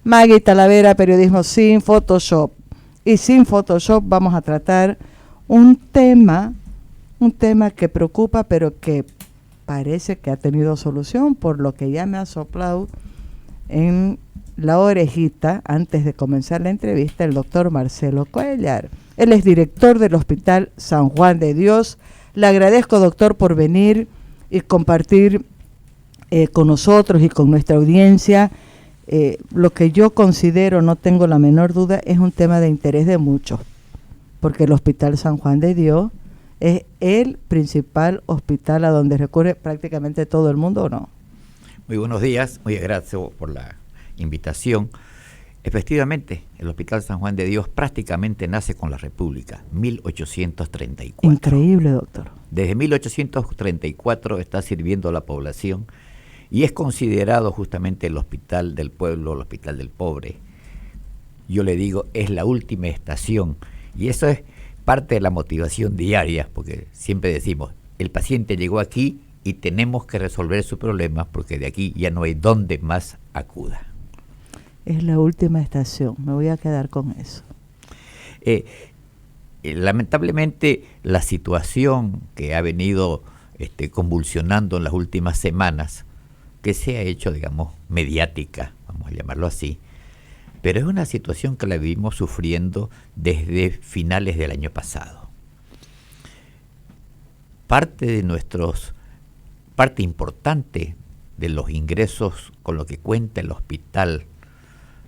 Maggie Talavera, periodismo sin Photoshop. Y sin Photoshop vamos a tratar un tema que preocupa, pero que parece que ha tenido solución, por lo que ya me ha soplado en la orejita, antes de comenzar la entrevista, el doctor Marcelo Cuellar. Él es director del Hospital San Juan de Dios. Le agradezco, doctor, por venir y compartir con nosotros y con nuestra audiencia lo que yo considero, no tengo la menor duda, es un tema de interés de muchos, porque el Hospital San Juan de Dios es el principal hospital a donde recurre prácticamente todo el mundo, ¿o no? Muy buenos días, muy gracias por la invitación. Efectivamente, el Hospital San Juan de Dios prácticamente nace con la República, 1834. Increíble, doctor. Desde 1834 está sirviendo a la población y es considerado justamente el hospital del pueblo, el hospital del pobre. Yo le digo, es la última estación, y eso es parte de la motivación diaria, porque siempre decimos, el paciente llegó aquí y tenemos que resolver su problema, porque de aquí ya no hay dónde más acuda. Es la última estación, me voy a quedar con eso. Lamentablemente, la situación que ha venido convulsionando en las últimas semanas, que se ha hecho, digamos, mediática, vamos a llamarlo así, pero es una situación que la vivimos sufriendo desde finales del año pasado. Parte importante de los ingresos con lo que cuenta el hospital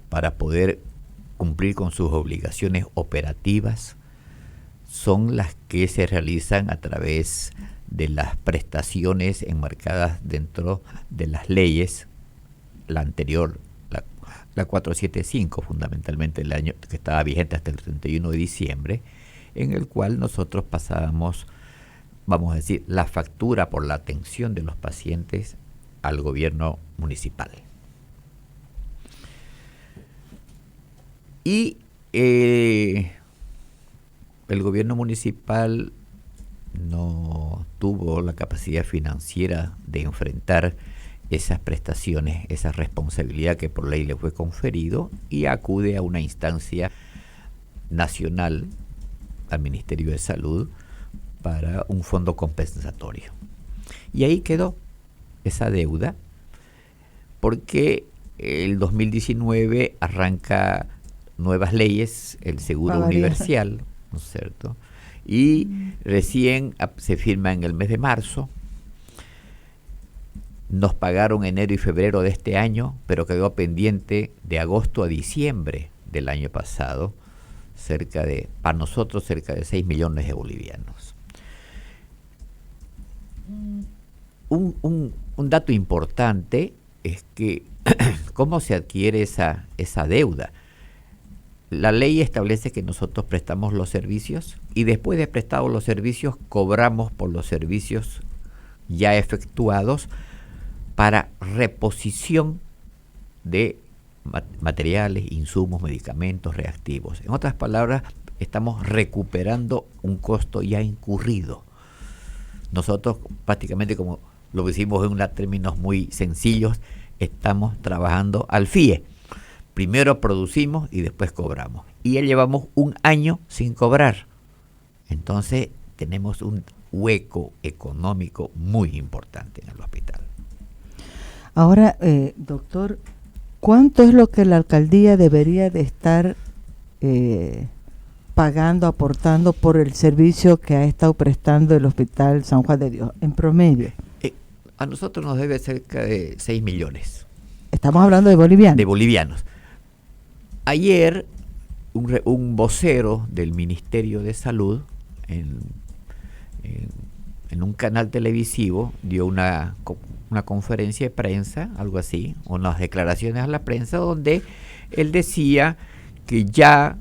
para poder cumplir con sus obligaciones operativas son las que se realizan a través de las prestaciones enmarcadas dentro de las leyes, la anterior, la 475, fundamentalmente el año que estaba vigente hasta el 31 de diciembre, en el cual nosotros pasábamos, vamos a decir, la factura por la atención de los pacientes al gobierno municipal. Y el gobierno municipal no tuvo la capacidad financiera de enfrentar esas prestaciones, esa responsabilidad que por ley le fue conferido, y acude a una instancia nacional, al Ministerio de Salud, para un fondo compensatorio. Y ahí quedó esa deuda, porque el 2019 arranca nuevas leyes, el seguro universal, ¿no es cierto? Y recién se firma en el mes de marzo. Nos pagaron enero y febrero de este año, pero quedó pendiente de agosto a diciembre del año pasado, para nosotros cerca de 6 millones de bolivianos. Un dato importante es que cómo se adquiere esa deuda. La ley establece que nosotros prestamos los servicios y después de prestados los servicios cobramos por los servicios ya efectuados para reposición de materiales, insumos, medicamentos, reactivos. En otras palabras, estamos recuperando un costo ya incurrido. Nosotros prácticamente, como lo decimos en términos muy sencillos, estamos trabajando al FIE. Primero producimos y después cobramos. Y ya llevamos un año sin cobrar. Entonces tenemos un hueco económico muy importante en el hospital. Ahora, doctor, ¿cuánto es lo que la alcaldía debería de estar pagando, aportando por el servicio que ha estado prestando el Hospital San Juan de Dios, en promedio? A nosotros nos debe cerca de 6 millones. Estamos hablando de bolivianos. De bolivianos. Ayer, un vocero del Ministerio de Salud, en un canal televisivo, dio una conferencia de prensa, algo así, unas declaraciones a la prensa, donde él decía que ya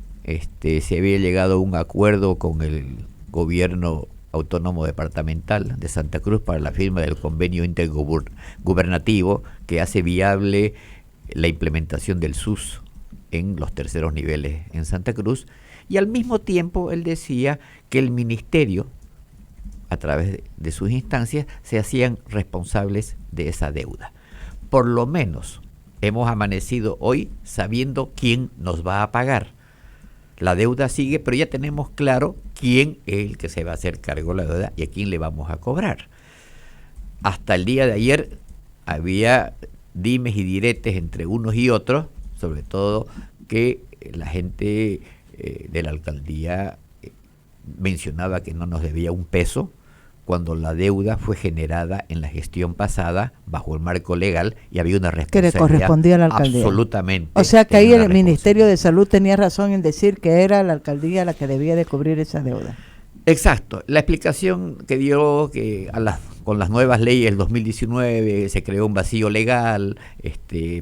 se había llegado a un acuerdo con el gobierno autónomo departamental de Santa Cruz para la firma del convenio intergubernativo que hace viable la implementación del SUS en los terceros niveles en Santa Cruz, y al mismo tiempo él decía que el ministerio, a través de sus instancias, se hacían responsables de esa deuda. Por lo menos hemos amanecido hoy sabiendo quién nos va a pagar. La deuda sigue, pero ya tenemos claro quién es el que se va a hacer cargo de la deuda y a quién le vamos a cobrar. Hasta el día de ayer había dimes y diretes entre unos y otros, sobre todo que la gente de la alcaldía mencionaba que no nos debía un peso, cuando la deuda fue generada en la gestión pasada bajo el marco legal y había una responsabilidad que le correspondía a la alcaldía. Absolutamente. O sea que ahí el Ministerio de Salud tenía razón en decir que era la alcaldía la que debía de cubrir esa deuda. Exacto. La explicación que dio que con las nuevas leyes del 2019 se creó un vacío legal,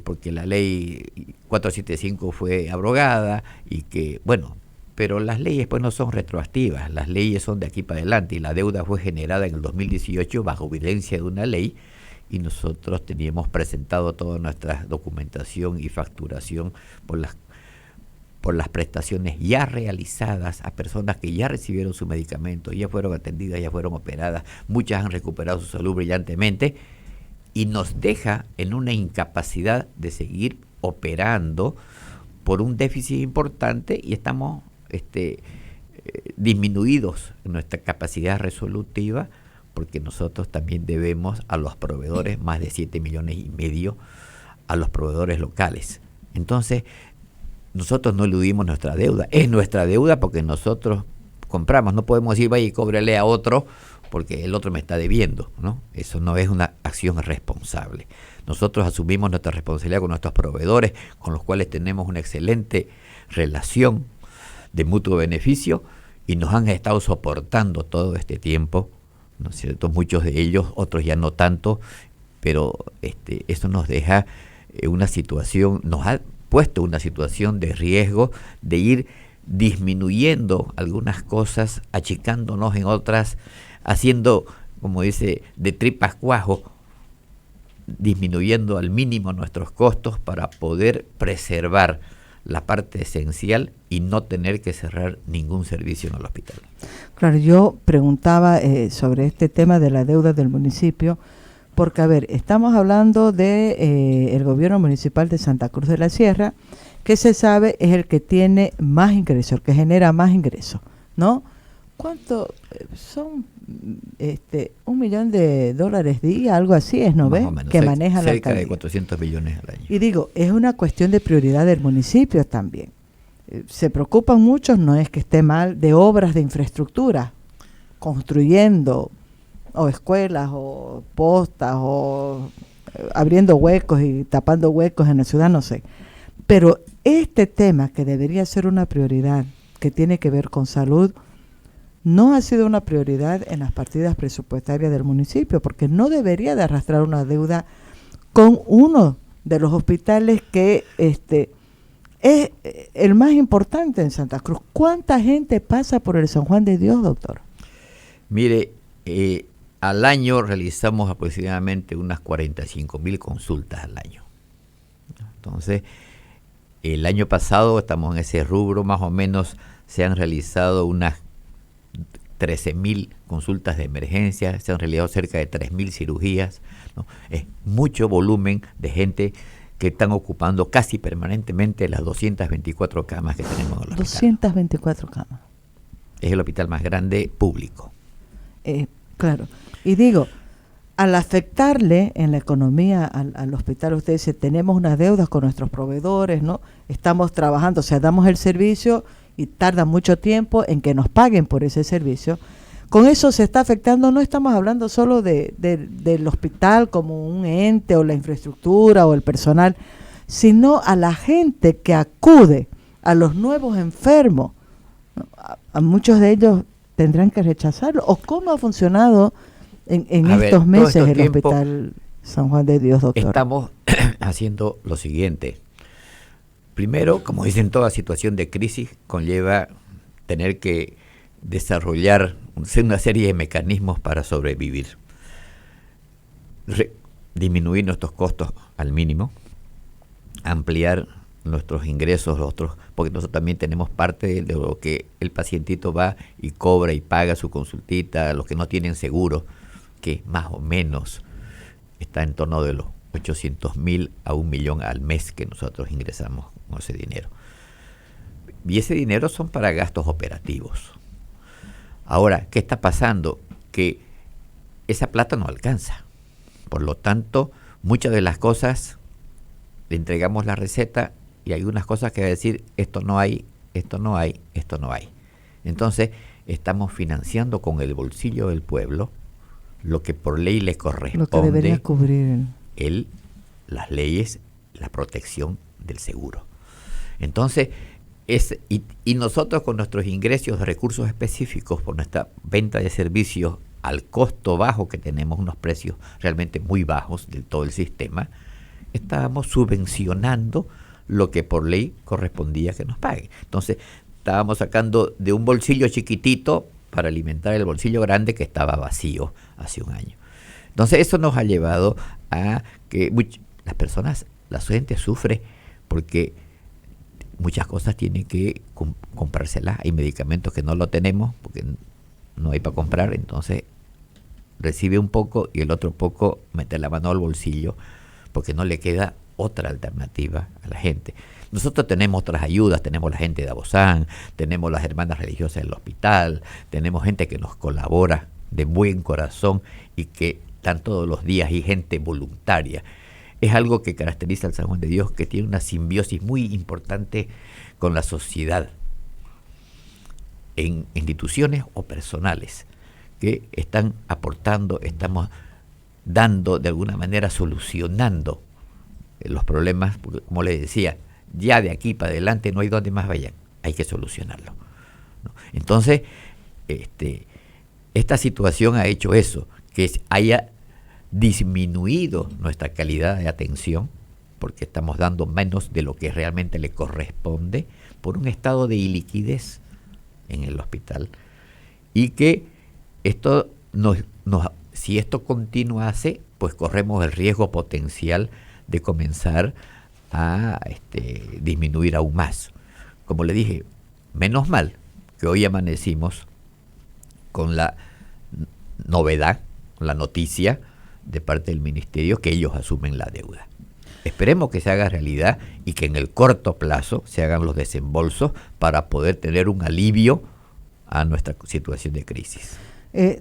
porque la ley 475 fue abrogada y que, bueno, pero las leyes pues no son retroactivas, las leyes son de aquí para adelante y la deuda fue generada en el 2018 bajo vigencia de una ley y nosotros teníamos presentado toda nuestra documentación y facturación por las prestaciones ya realizadas a personas que ya recibieron su medicamento, ya fueron atendidas, ya fueron operadas, muchas han recuperado su salud brillantemente y nos deja en una incapacidad de seguir operando por un déficit importante y estamos disminuidos en nuestra capacidad resolutiva porque nosotros también debemos a los proveedores más de 7,5 millones a los proveedores locales. Entonces, nosotros no eludimos nuestra deuda, es nuestra deuda porque nosotros compramos, no podemos decir vaya y cóbrele a otro porque el otro me está debiendo, ¿no? Eso no es una acción responsable. Nosotros asumimos nuestra responsabilidad con nuestros proveedores, con los cuales tenemos una excelente relación de mutuo beneficio y nos han estado soportando todo este tiempo, ¿no es cierto? Muchos de ellos, otros ya no tanto, pero eso nos deja una situación, nos ha puesto una situación de riesgo de ir disminuyendo algunas cosas, achicándonos en otras, haciendo, como dice, de tripas cuajo, disminuyendo al mínimo nuestros costos para poder preservar la parte esencial y no tener que cerrar ningún servicio en el hospital. Claro, yo preguntaba sobre este tema de la deuda del municipio, porque a ver, estamos hablando de el gobierno municipal de Santa Cruz de la Sierra, que se sabe es el que tiene más ingresos, el que genera más ingresos, ¿no? ¿Cuánto son? $1 millón día, algo así es, ¿no ve? Que maneja la alcaldía. Cerca de 400 millones al año. Y digo, es una cuestión de prioridad del municipio también. Se preocupan muchos, no es que esté mal, de obras de infraestructura, construyendo o escuelas o postas o abriendo huecos y tapando huecos en la ciudad, no sé. Pero este tema que debería ser una prioridad, que tiene que ver con salud, no ha sido una prioridad en las partidas presupuestarias del municipio, porque no debería de arrastrar una deuda con uno de los hospitales que es el más importante en Santa Cruz. ¿Cuánta gente pasa por el San Juan de Dios, doctor? Mire, al año realizamos aproximadamente unas 45,000 consultas al año. Entonces, el año pasado, estamos en ese rubro, más o menos se han realizado unas 13,000 consultas de emergencia, se han realizado cerca de 3,000 cirugías, ¿no? Es mucho volumen de gente que están ocupando casi permanentemente las 224 camas que tenemos en el hospital. 224 camas. Es el hospital más grande público. Claro. Y digo, al afectarle en la economía al hospital, usted dice, tenemos unas deudas con nuestros proveedores, ¿no? Estamos trabajando, o sea, damos el servicio y tarda mucho tiempo en que nos paguen por ese servicio. Con eso se está afectando, no estamos hablando solo del hospital como un ente o la infraestructura o el personal, sino a la gente que acude, a los nuevos enfermos. A muchos de ellos tendrán que rechazarlo. ¿O cómo ha funcionado en estos meses el Hospital San Juan de Dios, doctor? Estamos haciendo lo siguiente. Primero, como dicen, toda situación de crisis conlleva tener que desarrollar una serie de mecanismos para sobrevivir. Disminuir nuestros costos al mínimo, ampliar nuestros ingresos, porque nosotros también tenemos parte de lo que el pacientito va y cobra y paga su consultita, los que no tienen seguro, que más o menos está en torno de los 800.000 a 1.000.000 al mes que nosotros ingresamos con ese dinero. Y ese dinero son para gastos operativos. Ahora, ¿qué está pasando? Que esa plata no alcanza. Por lo tanto, muchas de las cosas le entregamos la receta y hay unas cosas que va a decir, esto no hay, esto no hay, esto no hay. Entonces, estamos financiando con el bolsillo del pueblo lo que por ley le corresponde, lo que debería cubrir las leyes, la protección del seguro. Entonces, y nosotros con nuestros ingresos de recursos específicos por nuestra venta de servicios al costo bajo que tenemos, unos precios realmente muy bajos de todo el sistema, estábamos subvencionando lo que por ley correspondía que nos pague. Entonces, estábamos sacando de un bolsillo chiquitito para alimentar el bolsillo grande que estaba vacío hace un año. Entonces, eso nos ha llevado a que las personas, la gente sufre porque muchas cosas tienen que comprárselas. Hay medicamentos que no lo tenemos porque no hay para comprar, entonces recibe un poco y el otro poco mete la mano al bolsillo porque no le queda otra alternativa a la gente. Nosotros tenemos otras ayudas, tenemos la gente de Abozán, tenemos las hermanas religiosas del hospital, tenemos gente que nos colabora de buen corazón y que están todos los días y gente voluntaria. Es algo que caracteriza al San Juan de Dios, que tiene una simbiosis muy importante con la sociedad, en instituciones o personales, que están aportando, estamos dando, de alguna manera solucionando los problemas, porque, como les decía, ya de aquí para adelante no hay donde más vayan, hay que solucionarlo, ¿no? Entonces, esta situación ha hecho eso, que haya disminuido nuestra calidad de atención, porque estamos dando menos de lo que realmente le corresponde por un estado de iliquidez en el hospital, y que esto si esto continuase, pues corremos el riesgo potencial de comenzar a disminuir aún más. Como le dije, menos mal que hoy amanecimos con la novedad, con la noticia de parte del ministerio que ellos asumen la deuda. Esperemos que se haga realidad y que en el corto plazo se hagan los desembolsos para poder tener un alivio a nuestra situación de crisis.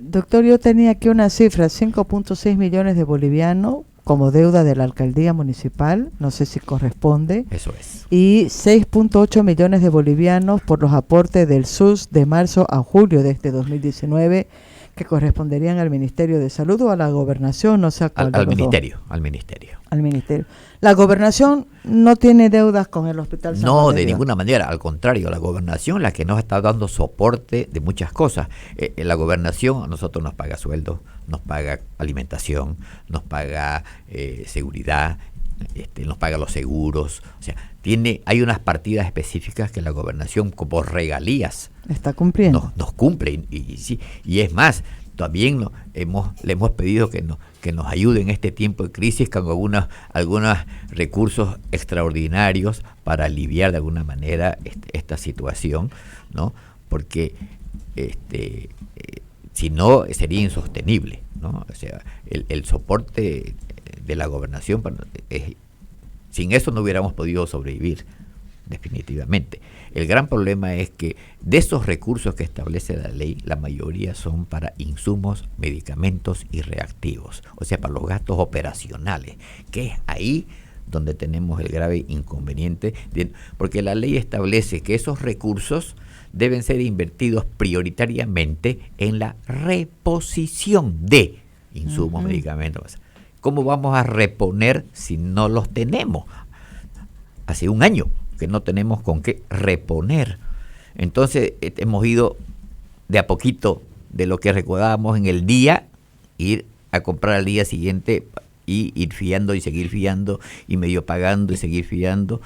Doctor, yo tenía aquí una cifra, 5.6 millones de bolivianos como deuda de la alcaldía municipal, no sé si corresponde. Eso es. Y 6.8 millones de bolivianos por los aportes del SUS de marzo a julio de este 2019, que corresponderían al Ministerio de Salud o a la Gobernación, no sé a cuál. Al ministerio. Al ministerio. La Gobernación no tiene deudas con el Hospital San Juan No, de de Dios. ninguna manera, al contrario, la Gobernación la que nos está dando soporte de muchas cosas. La Gobernación a nosotros nos paga sueldos, nos paga alimentación, nos paga seguridad, nos paga los seguros, o sea, hay unas partidas específicas que la Gobernación por regalías está cumpliendo. Nos cumple y es más, también le hemos pedido que nos ayude en este tiempo de crisis con algunos recursos extraordinarios para aliviar de alguna manera esta situación, ¿no? Porque si no sería insostenible, ¿no? O sea, el soporte de la Gobernación, sin eso no hubiéramos podido sobrevivir, definitivamente. El gran problema es que de esos recursos que establece la ley, la mayoría son para insumos, medicamentos y reactivos, o sea, para los gastos operacionales, que es ahí donde tenemos el grave inconveniente, porque la ley establece que esos recursos deben ser invertidos prioritariamente en la reposición de insumos, medicamentos. ¿Cómo vamos a reponer si no los tenemos? Hace un año que no tenemos con qué reponer. Entonces hemos ido de a poquito de lo que recordábamos en el día, ir a comprar al día siguiente y ir fiando y seguir fiando y medio pagando y seguir fiando.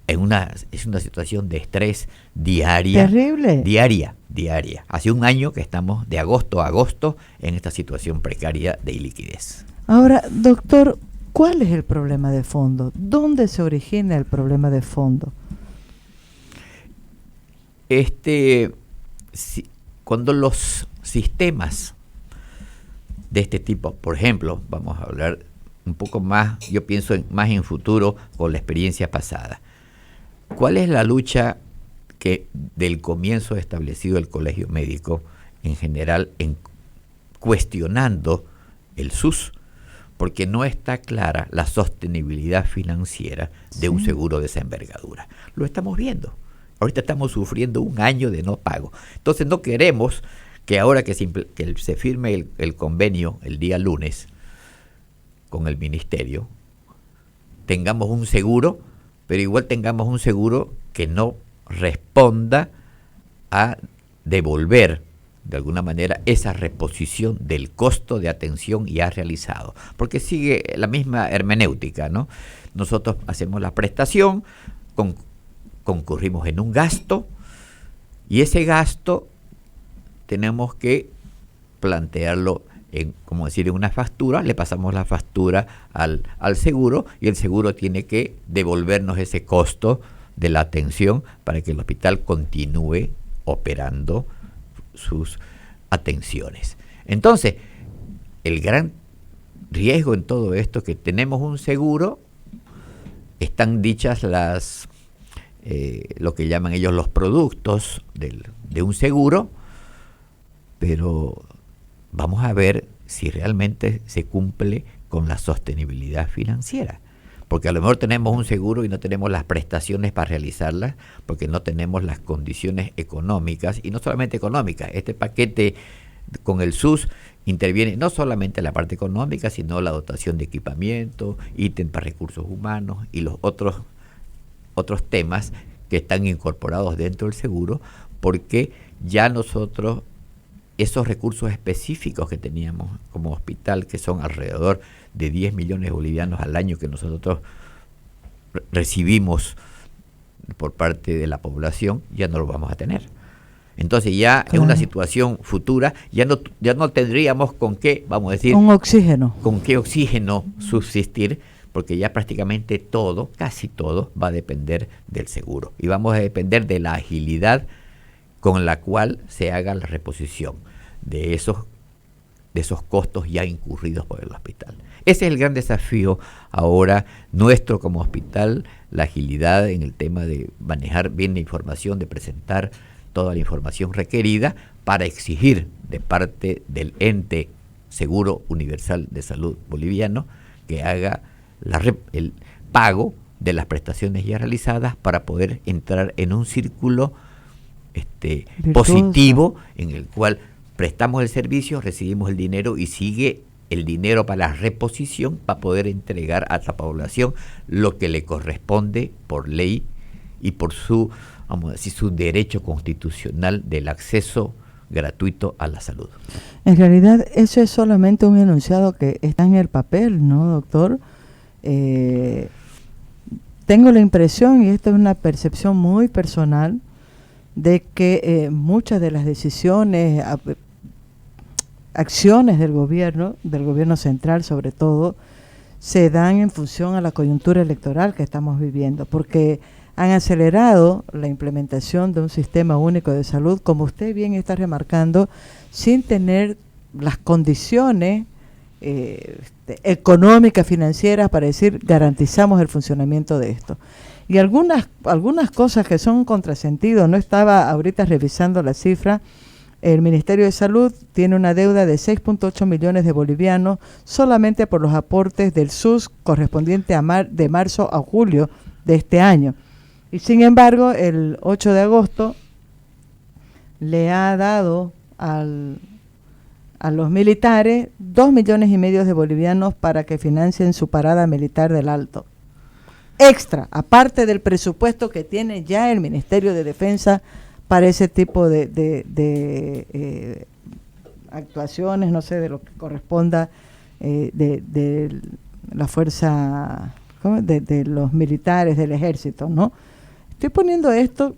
Es una situación de estrés diaria. Terrible. Diaria. Hace un año que estamos de agosto a agosto en esta situación precaria de iliquidez. Ahora, doctor, ¿cuál es el problema de fondo? ¿Dónde se origina el problema de fondo? Cuando los sistemas de este tipo, por ejemplo, vamos a hablar un poco más, yo pienso más en futuro con la experiencia pasada. ¿Cuál es la lucha que del comienzo ha establecido el Colegio Médico en general en cuestionando el SUS? Porque no está clara la sostenibilidad financiera de un seguro de esa envergadura. Lo estamos viendo. Ahorita estamos sufriendo un año de no pago. Entonces no queremos que ahora que se firme el convenio el día lunes con el ministerio, tengamos un seguro, pero igual tengamos un seguro que no responda a devolver de alguna manera esa reposición del costo de atención ya realizado, porque sigue la misma hermenéutica, ¿no? Nosotros hacemos la prestación, concurrimos en un gasto, y ese gasto tenemos que plantearlo en una factura, le pasamos la factura al seguro, y el seguro tiene que devolvernos ese costo de la atención para que el hospital continúe operando sus atenciones. Entonces, el gran riesgo en todo esto es que tenemos un seguro, están dichas lo que llaman ellos los productos de un seguro, pero vamos a ver si realmente se cumple con la sostenibilidad financiera. Porque a lo mejor tenemos un seguro y no tenemos las prestaciones para realizarlas, porque no tenemos las condiciones económicas, y no solamente económicas. Este paquete con el SUS interviene no solamente la parte económica, sino la dotación de equipamiento, ítem para recursos humanos y los otros temas que están incorporados dentro del seguro, porque ya nosotros esos recursos específicos que teníamos como hospital, que son alrededor de 10 millones de bolivianos al año que nosotros recibimos por parte de la población, ya no lo vamos a tener. Entonces ya en una situación futura ya no tendríamos con qué, vamos a decir, un oxígeno. Con qué oxígeno subsistir, porque ya prácticamente todo, casi todo, va a depender del seguro. Y vamos a depender de la agilidad con la cual se haga la reposición de esos costos ya incurridos por el hospital. Ese es el gran desafío ahora nuestro como hospital, la agilidad en el tema de manejar bien la información, de presentar toda la información requerida para exigir de parte del ente Seguro Universal de Salud boliviano que haga el pago de las prestaciones ya realizadas para poder entrar en un círculo positivo en el cual prestamos el servicio, recibimos el dinero y sigue el dinero para la reposición para poder entregar a la población lo que le corresponde por ley y por su, vamos a decir, su derecho constitucional del acceso gratuito a la salud. En realidad eso es solamente un enunciado que está en el papel, ¿no, doctor? Tengo la impresión, y esto es una percepción muy personal, de que muchas de las decisiones, acciones del gobierno central sobre todo, se dan en función a la coyuntura electoral que estamos viviendo, porque han acelerado la implementación de un sistema único de salud, como usted bien está remarcando, sin tener las condiciones económicas, financieras, para decir, garantizamos el funcionamiento de esto. Y algunas cosas que son un contrasentido, no estaba ahorita revisando la cifra, el Ministerio de Salud tiene una deuda de 6.8 millones de bolivianos solamente por los aportes del SUS correspondiente de marzo a julio de este año. Y sin embargo, el 8 de agosto le ha dado a los militares 2 millones y medio de bolivianos para que financien su parada militar del Alto. Extra, aparte del presupuesto que tiene ya el Ministerio de Defensa para ese tipo de actuaciones, no sé, de lo que corresponda de la fuerza, de los militares, del ejército, ¿no? Estoy poniendo esto,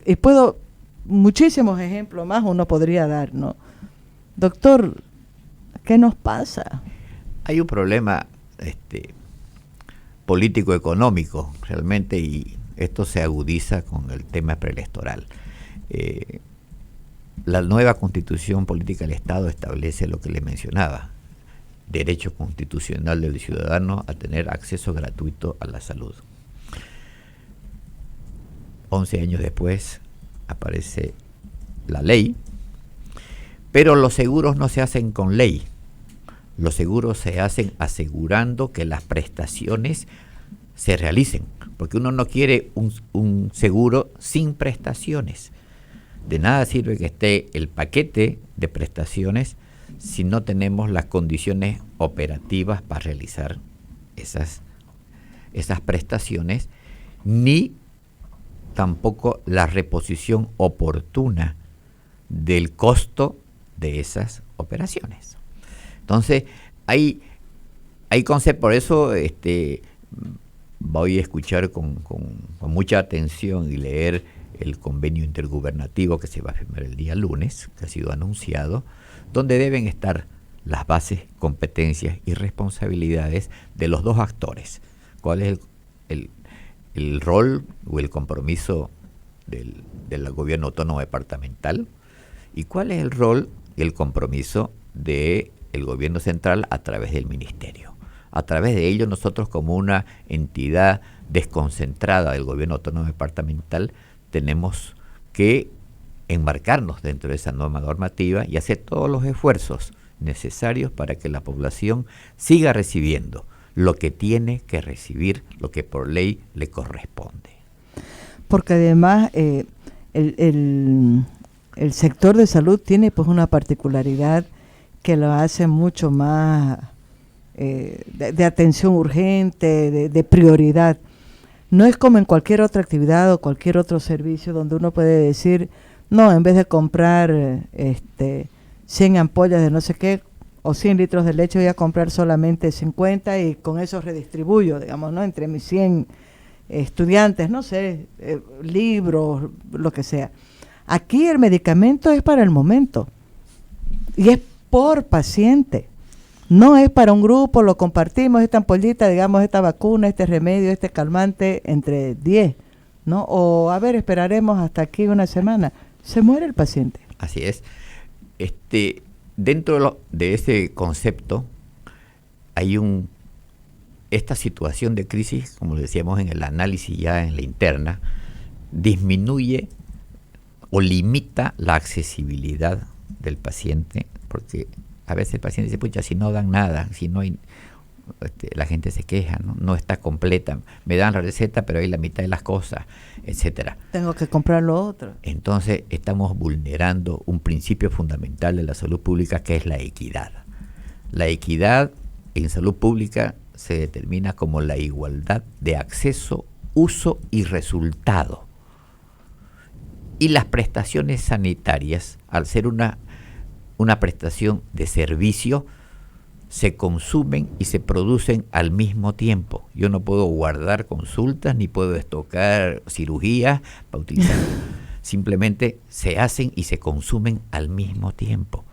y muchísimos ejemplos más uno podría dar, ¿no? Doctor, ¿qué nos pasa? Hay un problema político-económico realmente, y esto se agudiza con el tema preelectoral. La nueva Constitución Política del Estado establece lo que le mencionaba, derecho constitucional del ciudadano a tener acceso gratuito a la salud. 11 años después aparece la ley, pero los seguros no se hacen con ley. Los seguros se hacen asegurando que las prestaciones se realicen, porque uno no quiere un seguro sin prestaciones. De nada sirve que esté el paquete de prestaciones si no tenemos las condiciones operativas para realizar esas prestaciones, ni tampoco la reposición oportuna del costo de esas operaciones. Entonces, hay conceptos, por eso voy a escuchar con mucha atención y leer el convenio intergubernativo que se va a firmar el día lunes, que ha sido anunciado, donde deben estar las bases, competencias y responsabilidades de los dos actores. ¿Cuál es el rol o el compromiso del gobierno autónomo departamental? ¿Y cuál es el rol y el compromiso del gobierno central a través del ministerio? A través de ello, nosotros como una entidad desconcentrada del gobierno autónomo departamental tenemos que enmarcarnos dentro de esa norma normativa y hacer todos los esfuerzos necesarios para que la población siga recibiendo lo que tiene que recibir, lo que por ley le corresponde. Porque además el sector de salud tiene pues una particularidad que lo hace mucho más de atención urgente, de prioridad. No es como en cualquier otra actividad o cualquier otro servicio donde uno puede decir, no, en vez de comprar 100 ampollas de no sé qué o 100 litros de leche, voy a comprar solamente 50 y con eso redistribuyo, digamos, ¿no? Entre mis 100 estudiantes, no sé, libros, lo que sea. Aquí el medicamento es para el momento y es por paciente. No es para un grupo, lo compartimos, esta ampollita, digamos, esta vacuna, este remedio, este calmante, entre 10, ¿no? O, a ver, esperaremos hasta aquí una semana. Se muere el paciente. Así es. Dentro de ese concepto hay esta situación de crisis, como decíamos en el análisis ya en la interna, disminuye o limita la accesibilidad del paciente, porque a veces el paciente dice, pucha, si no dan nada, si no hay, la gente se queja, no está completa, me dan la receta, pero hay la mitad de las cosas, etcétera. Tengo que comprar lo otro. Entonces estamos vulnerando un principio fundamental de la salud pública, que es la equidad. La equidad en salud pública se determina como la igualdad de acceso, uso y resultado. Y las prestaciones sanitarias, al ser una prestación de servicio, se consumen y se producen al mismo tiempo. Yo no puedo guardar consultas ni puedo estocar cirugías para utilizar. Simplemente se hacen y se consumen al mismo tiempo,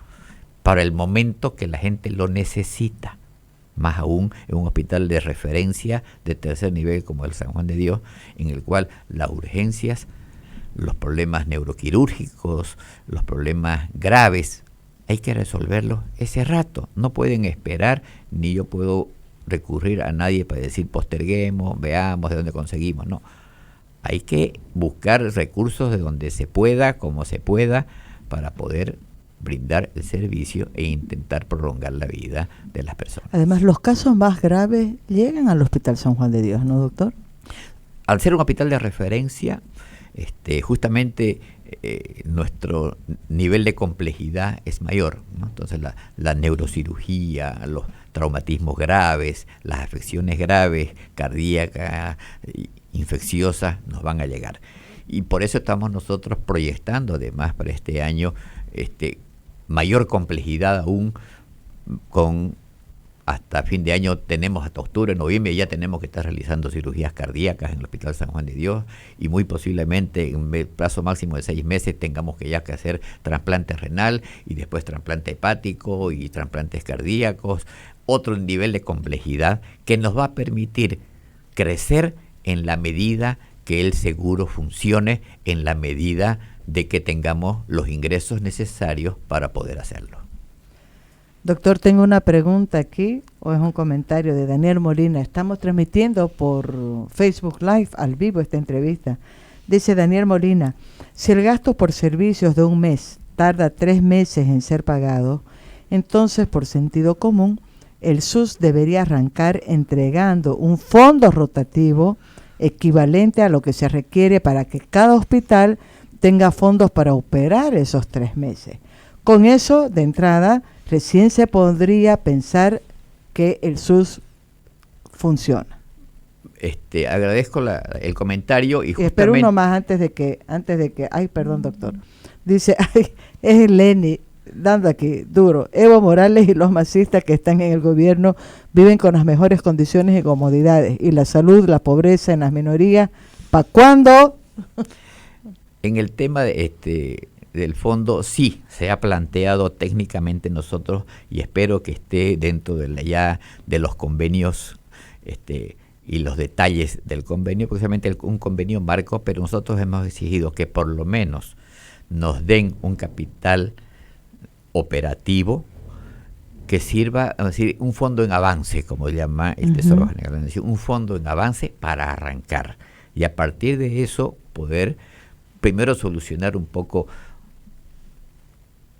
para el momento que la gente lo necesita. Más aún en un hospital de referencia de tercer nivel como el San Juan de Dios, en el cual las urgencias, los problemas neuroquirúrgicos, los problemas graves, hay que resolverlos ese rato. No pueden esperar, ni yo puedo recurrir a nadie para decir posterguemos, veamos de dónde conseguimos. No, hay que buscar recursos de donde se pueda, como se pueda, para poder brindar el servicio e intentar prolongar la vida de las personas. Además, los casos más graves llegan al Hospital San Juan de Dios, ¿no, doctor? Al ser un hospital de referencia, justamente nuestro nivel de complejidad es mayor, ¿no? Entonces la neurocirugía, los traumatismos graves, las afecciones graves, cardíacas, infecciosas, nos van a llegar. Y por eso estamos nosotros proyectando además para este año mayor complejidad aún, con hasta fin de año tenemos, hasta octubre, noviembre, ya tenemos que estar realizando cirugías cardíacas en el Hospital San Juan de Dios, y muy posiblemente en el plazo máximo de 6 meses tengamos que ya que hacer trasplante renal y después trasplante hepático y trasplantes cardíacos, otro nivel de complejidad que nos va a permitir crecer en la medida que el seguro funcione, en la medida de que tengamos los ingresos necesarios para poder hacerlo. Doctor, tengo una pregunta aquí, o es un comentario de Daniel Molina. Estamos transmitiendo por Facebook Live al vivo esta entrevista. Dice Daniel Molina, si el gasto por servicios de un mes tarda 3 meses en ser pagado, entonces por sentido común, el SUS debería arrancar entregando un fondo rotativo equivalente a lo que se requiere para que cada hospital tenga fondos para operar esos 3 meses. Con eso, de entrada, recién se podría pensar que el SUS funciona. Agradezco el comentario y justamente... Espero uno más antes de que, ay, perdón, doctor. Dice, ay, es Lenny, dando aquí, duro. Evo Morales y los masistas que están en el gobierno viven con las mejores condiciones y comodidades. Y la salud, la pobreza en las minorías, ¿para cuándo? En el tema del fondo, sí, se ha planteado técnicamente nosotros y espero que esté dentro de los convenios y los detalles del convenio, precisamente un convenio marco, pero nosotros hemos exigido que por lo menos nos den un capital operativo que sirva, es decir, un fondo en avance, como llama el Tesoro General, es decir, un fondo en avance para arrancar y a partir de eso poder primero solucionar un poco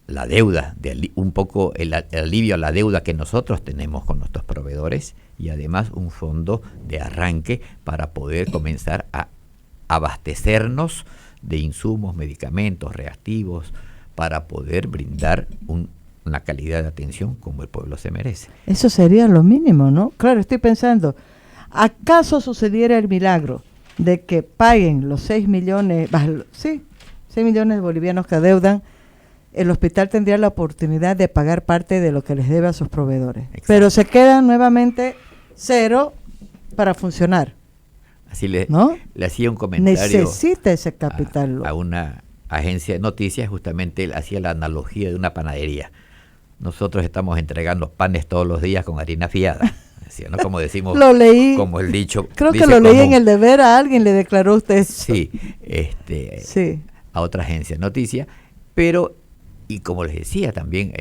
la deuda, un poco el alivio a la deuda que nosotros tenemos con nuestros proveedores y además un fondo de arranque para poder comenzar a abastecernos de insumos, medicamentos, reactivos, para poder brindar una calidad de atención como el pueblo se merece. Eso sería lo mínimo, ¿no? Claro, estoy pensando, ¿acaso sucediera el milagro de que paguen los 6 millones, 6 millones de bolivianos que adeudan? El hospital tendría la oportunidad de pagar parte de lo que les debe a sus proveedores. Exacto. Pero se queda nuevamente cero para funcionar. Así ¿no? Le hacía un comentario. Necesita ese capital. A una agencia de noticias, justamente él hacía la analogía de una panadería. Nosotros estamos entregando panes todos los días con harina fiada. Así, ¿no? Como decimos, lo leí, como el dicho. Creo que lo leí en El Deber, a alguien le declaró usted eso. Sí, sí, a otra agencia de noticias, pero... Y como les decía también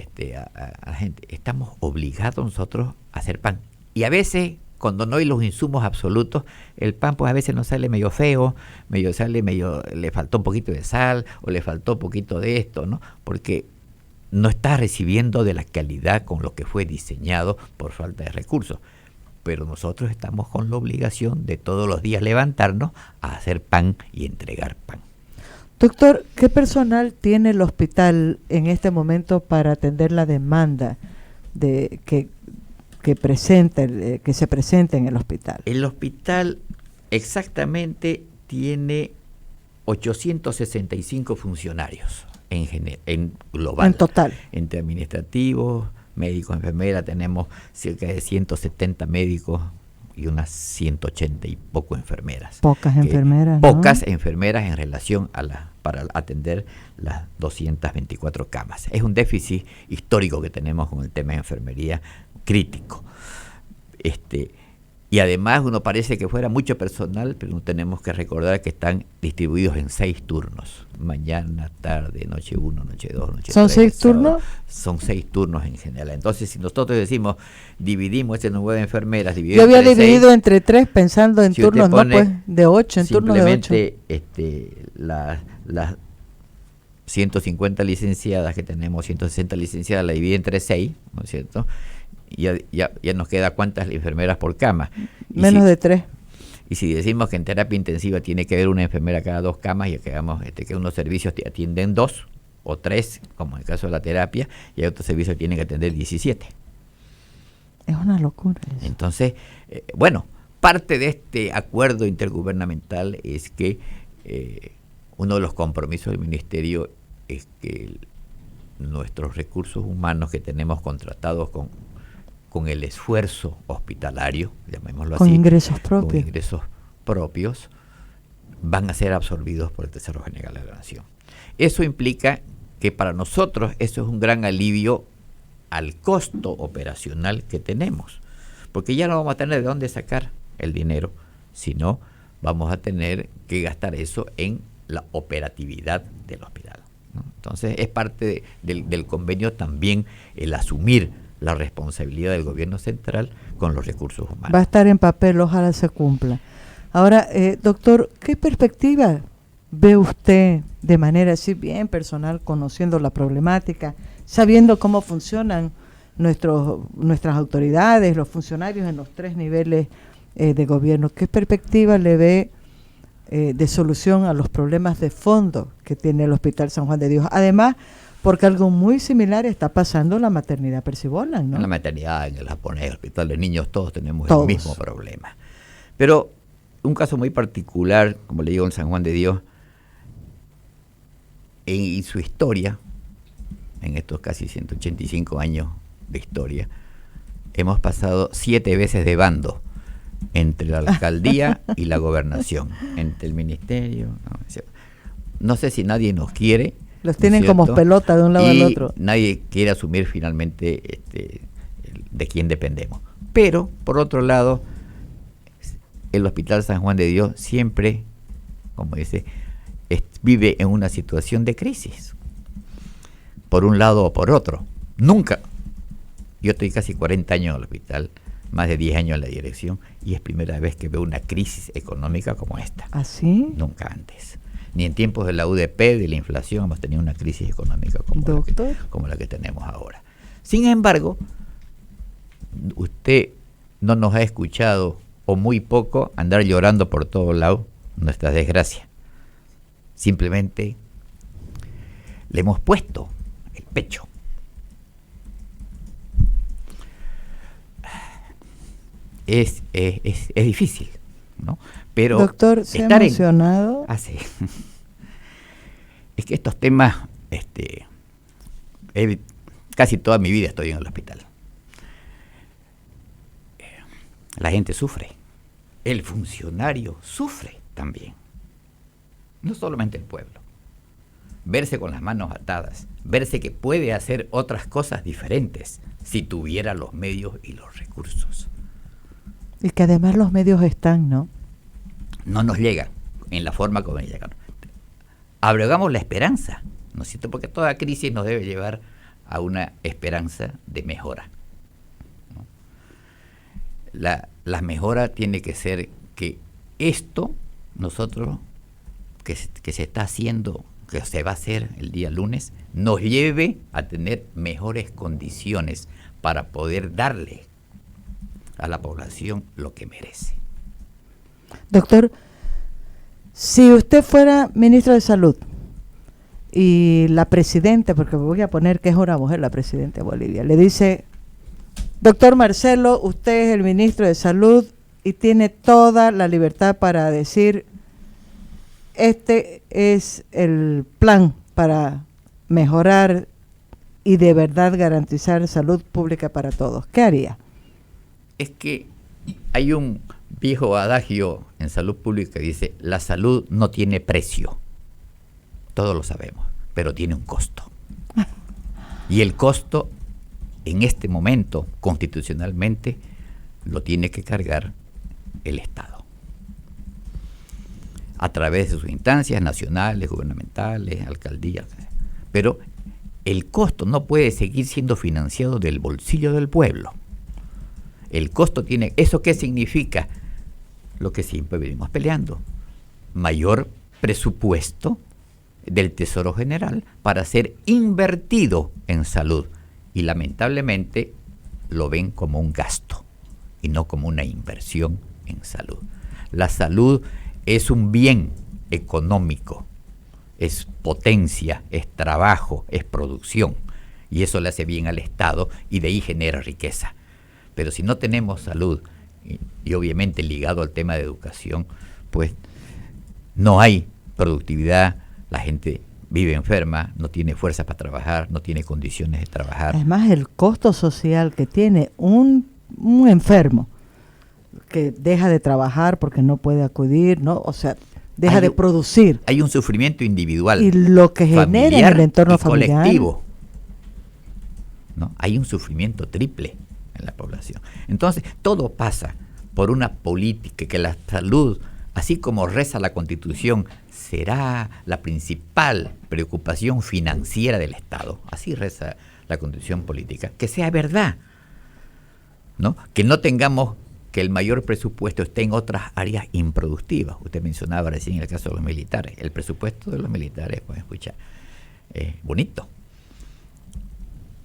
a la gente, estamos obligados nosotros a hacer pan. Y a veces, cuando no hay los insumos absolutos, el pan pues a veces nos sale medio feo, le faltó un poquito de sal, o le faltó un poquito de esto, ¿no? Porque no está recibiendo de la calidad con lo que fue diseñado por falta de recursos. Pero nosotros estamos con la obligación de todos los días levantarnos a hacer pan y entregar pan. Doctor, ¿qué personal tiene el hospital en este momento para atender la demanda que se presenta en el hospital? El hospital exactamente tiene 865 funcionarios en global. En total. Entre administrativos, médicos, enfermeras, tenemos cerca de 170 médicos y unas 180 y poco enfermeras. Pocas enfermeras, Pocas enfermeras en relación para atender las 224 camas. Es un déficit histórico que tenemos con el tema de enfermería crítico. Y además uno parece que fuera mucho personal, pero tenemos que recordar que están distribuidos en 6 turnos. Mañana, tarde, noche 1, noche 2, noche 3. ¿Son 6 turnos? Son 6 turnos en general. Entonces, si nosotros decimos, dividimos este número de enfermeras, yo había dividido entre 3 pensando en turnos, no pues, de 8, en turnos de 8. Simplemente las 150 licenciadas que tenemos, 160 licenciadas, la divide entre 6, ¿no es cierto? Ya nos queda cuántas enfermeras por cama. Menos de 3. Y si decimos que en terapia intensiva tiene que haber una enfermera cada 2 camas, y que unos servicios te atienden 2 o 3, como en el caso de la terapia, y hay otros servicios que tienen que atender 17. Es una locura eso. Entonces, bueno, parte de este acuerdo intergubernamental es que uno de los compromisos del ministerio es que nuestros recursos humanos que tenemos contratados con el esfuerzo hospitalario, llamémoslo así, con ingresos propios, van a ser absorbidos por el Tesoro General de la Nación. Eso implica que para nosotros eso es un gran alivio al costo operacional que tenemos, porque ya no vamos a tener de dónde sacar el dinero, sino vamos a tener que gastar eso en la operatividad del hospital, ¿no? Entonces es parte del convenio también el asumir la responsabilidad del gobierno central con los recursos humanos. Va a estar en papel, ojalá se cumpla. Ahora, doctor, ¿qué perspectiva ve usted de manera así bien personal, conociendo la problemática, sabiendo cómo funcionan nuestras autoridades, los funcionarios en los 3 niveles de gobierno? ¿Qué perspectiva le ve de solución a los problemas de fondo que tiene el Hospital San Juan de Dios? Además, porque algo muy similar está pasando en la maternidad Percibolan, ¿no? En la maternidad, en el japonés, el hospital de niños, todos tenemos Todos. el mismo problema. Pero un caso muy particular, como le digo, en San Juan de Dios, en su historia, en estos casi 185 años de historia, hemos pasado 7 veces de bando entre la alcaldía y la gobernación, entre el ministerio. No sé si nadie nos quiere. Los tienen como pelota de un lado al otro. Nadie quiere asumir finalmente de quién dependemos. Pero, por otro lado, el Hospital San Juan de Dios siempre, como dice, vive en una situación de crisis, por un lado o por otro. Nunca. Yo estoy casi 40 años en el hospital, más de 10 años en la dirección, y es primera vez que veo una crisis económica como esta. ¿Ah, sí? Nunca antes. Ni en tiempos de la UDP, de la inflación, hemos tenido una crisis económica como la que tenemos ahora. Sin embargo, usted no nos ha escuchado, o muy poco, andar llorando por todos lados nuestras desgracias. Simplemente le hemos puesto el pecho. Es difícil, ¿no? Pero doctor, ¿se ha emocionado? Sí. Es que estos temas, casi toda mi vida estoy en el hospital. La gente sufre. El funcionario sufre también. No solamente el pueblo. Verse con las manos atadas, verse que puede hacer otras cosas diferentes si tuviera los medios y los recursos. Y que además los medios están, ¿no? No nos llegan en la forma como llegan. Abrogamos la esperanza, ¿no es cierto? Porque toda crisis nos debe llevar a una esperanza de mejora, ¿no? La mejora tiene que ser que esto, nosotros, que se está haciendo, que se va a hacer el día lunes, nos lleve a tener mejores condiciones para poder darle a la población lo que merece. Doctor, si usted fuera ministro de Salud y la presidenta, porque voy a poner que es una mujer la presidenta de Bolivia, le dice: doctor Marcelo, usted es el ministro de Salud y tiene toda la libertad para decir, este es el plan para mejorar y de verdad garantizar salud pública para todos, ¿qué haría? Es que hay un viejo adagio en salud pública que dice: la salud no tiene precio. Todos lo sabemos, pero tiene un costo. Y el costo, en este momento, constitucionalmente, lo tiene que cargar el Estado. A través de sus instancias nacionales, gubernamentales, alcaldías. Pero el costo no puede seguir siendo financiado del bolsillo del pueblo. El costo tiene... ¿Eso qué significa? Lo que siempre venimos peleando. Mayor presupuesto del Tesoro General para ser invertido en salud. Y lamentablemente lo ven como un gasto y no como una inversión en salud. La salud es un bien económico, es potencia, es trabajo, es producción. Y eso le hace bien al Estado y de ahí genera riqueza. Pero si no tenemos salud, y obviamente ligado al tema de educación, pues no hay productividad, la gente vive enferma, no tiene fuerza para trabajar, no tiene condiciones de trabajar. Además, el costo social que tiene un enfermo que deja de trabajar porque no puede acudir, ¿no? O sea, deja de producir. Hay un sufrimiento individual. Y lo que genera en el entorno familiar. Colectivo, ¿no? Hay un sufrimiento triple en la población. Entonces, todo pasa por una política que la salud, así como reza la Constitución, será la principal preocupación financiera del Estado. Así reza la Constitución política. Que sea verdad, ¿no? Que no tengamos que el mayor presupuesto esté en otras áreas improductivas. Usted mencionaba recién el caso de los militares. El presupuesto de los militares, pues escucha, es bonito.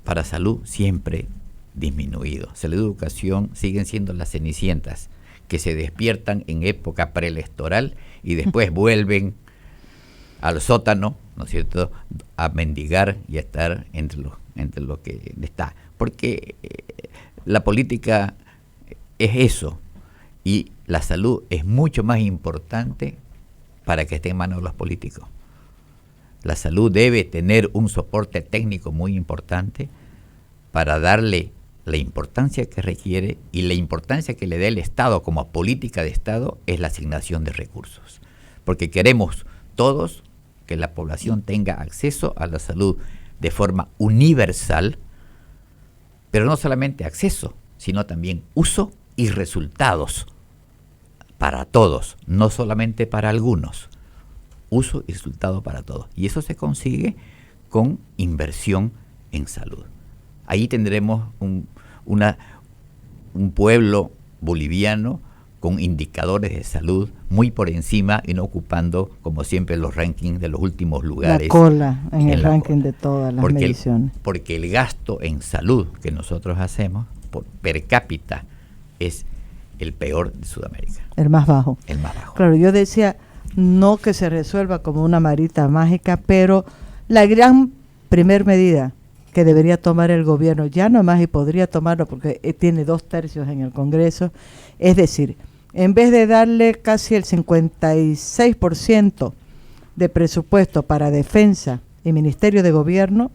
Para salud siempre disminuido. Salud y educación siguen siendo las cenicientas que se despiertan en época preelectoral y después vuelven al sótano, ¿no es cierto?, a mendigar y a estar entre lo que está. Porque la política es eso, y la salud es mucho más importante para que esté en manos de los políticos. La salud debe tener un soporte técnico muy importante para darle la importancia que requiere, y la importancia que le dé el Estado como política de Estado es la asignación de recursos. Porque queremos todos que la población tenga acceso a la salud de forma universal, pero no solamente acceso, sino también uso y resultados para todos, no solamente para algunos. Uso y resultado para todos. Y eso se consigue con inversión en salud. Ahí tendremos un pueblo boliviano con indicadores de salud muy por encima y no ocupando, como siempre, los rankings de los últimos lugares. La cola en el ranking de todas las mediciones. Porque el gasto en salud que nosotros hacemos per cápita es el peor de Sudamérica. El más bajo. El más bajo. Claro, yo decía, no que se resuelva como una varita mágica, pero la gran primer medida que debería tomar el gobierno, ya no más, y podría tomarlo porque tiene 2/3 en el Congreso, es decir, en vez de darle casi el 56% de presupuesto para defensa y Ministerio de Gobierno,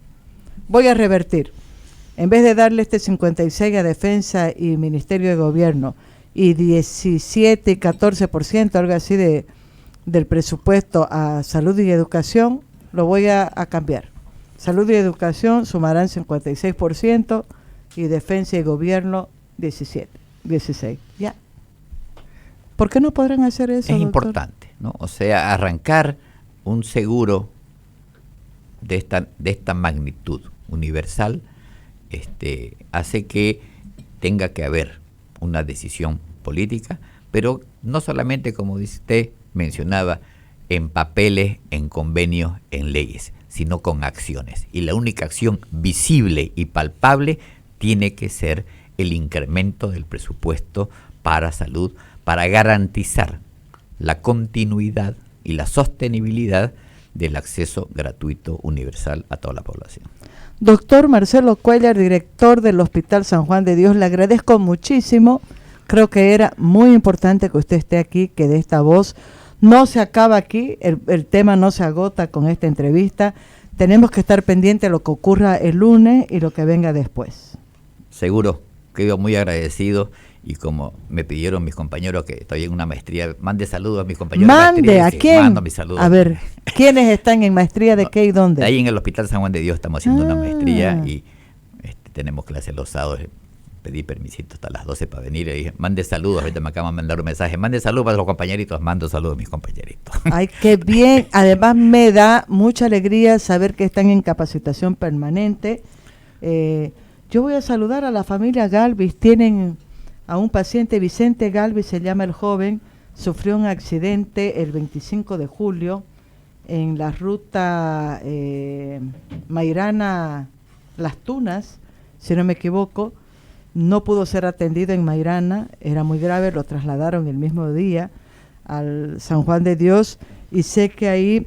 voy a revertir. En vez de darle este 56% a defensa y Ministerio de Gobierno y 17 y 14%, algo así del presupuesto a salud y educación, lo voy a cambiar. Salud y educación sumarán 56% y defensa y gobierno 16%. Ya. ¿Por qué no podrán hacer eso, Es doctor? importante, ¿no? O sea, arrancar un seguro de esta magnitud universal hace que tenga que haber una decisión política, pero no solamente, como usted mencionaba, en papeles, en convenios, en leyes, sino con acciones. Y la única acción visible y palpable tiene que ser el incremento del presupuesto para salud, para garantizar la continuidad y la sostenibilidad del acceso gratuito universal a toda la población. Doctor Marcelo Cuéllar, director del Hospital San Juan de Dios, le agradezco muchísimo. Creo que era muy importante que usted esté aquí, que dé esta voz. No se acaba aquí, el tema no se agota con esta entrevista. Tenemos que estar pendientes de lo que ocurra el lunes y lo que venga después. Seguro, quedo muy agradecido, y como me pidieron mis compañeros que estoy en una maestría, mande saludos a mis compañeros. ¿Mande? ¿A quién? Mando mis saludos. A ver, ¿quiénes están en maestría de qué y dónde? Ahí en el Hospital San Juan de Dios estamos haciendo una maestría y tenemos clases los sábados. Pedí permisito hasta las 12 para venir y dije, mande saludos. Ahorita me acaban de mandar un mensaje, mande saludos para los compañeritos. Mando saludos a mis compañeritos. Ay, qué bien. Además me da mucha alegría saber que están en capacitación permanente. Yo voy a saludar a la familia Galvis. Tienen a un paciente, Vicente Galvis se llama el joven, sufrió un accidente el 25 de julio en la ruta Mairana Las Tunas, si no me equivoco. No pudo ser atendido en Mairana, era muy grave, lo trasladaron el mismo día al San Juan de Dios, y sé que ahí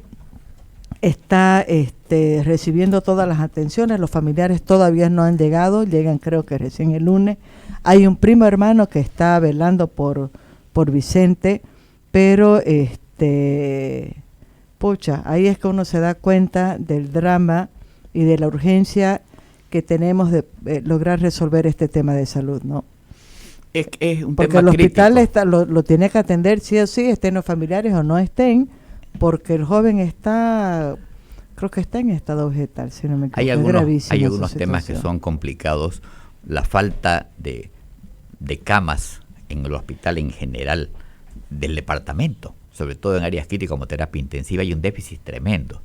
está recibiendo todas las atenciones. Los familiares todavía no han llegado, llegan creo que recién el lunes. Hay un primo hermano que está velando por Vicente, pero pucha, ahí es que uno se da cuenta del drama y de la urgencia que tenemos de lograr resolver este tema de salud, ¿no? Es un porque tema el hospital crítico. lo tiene que atender sí o sí, estén los familiares o no estén, porque el joven creo que está en estado vegetal, si no me equivoco. Hay algunos temas que son complicados. La falta de camas en el hospital en general del departamento, sobre todo en áreas críticas como terapia intensiva, hay un déficit tremendo,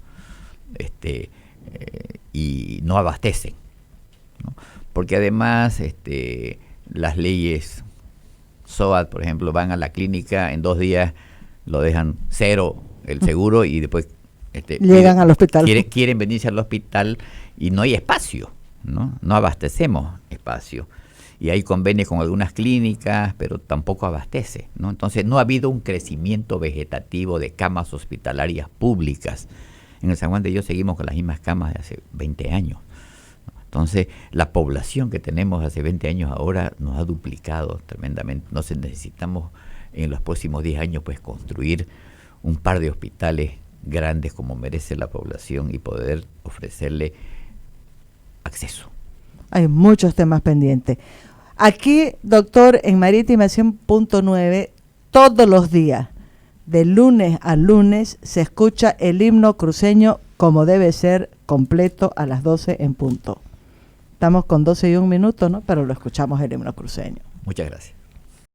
y no abastecen, ¿no? Porque además las leyes SOAT, por ejemplo, van a la clínica, en 2 días lo dejan cero el seguro y después llegan al hospital. Quieren venirse al hospital y no hay espacio, no abastecemos espacio. Y hay convenios con algunas clínicas, pero tampoco abastece, ¿no? Entonces no ha habido un crecimiento vegetativo de camas hospitalarias públicas. En el San Juan de Dios seguimos con las mismas camas de hace 20 años. Entonces la población que tenemos hace 20 años ahora nos ha duplicado tremendamente. Entonces necesitamos en los próximos 10 años pues construir un par de hospitales grandes como merece la población y poder ofrecerle acceso. Hay muchos temas pendientes. Aquí, doctor, en Marítima 100.9, todos los días, de lunes a lunes, se escucha el himno cruceño como debe ser, completo a las 12 en punto. Estamos con 12 y 1 minuto, ¿no? Pero lo escuchamos el himno cruceño. Muchas gracias.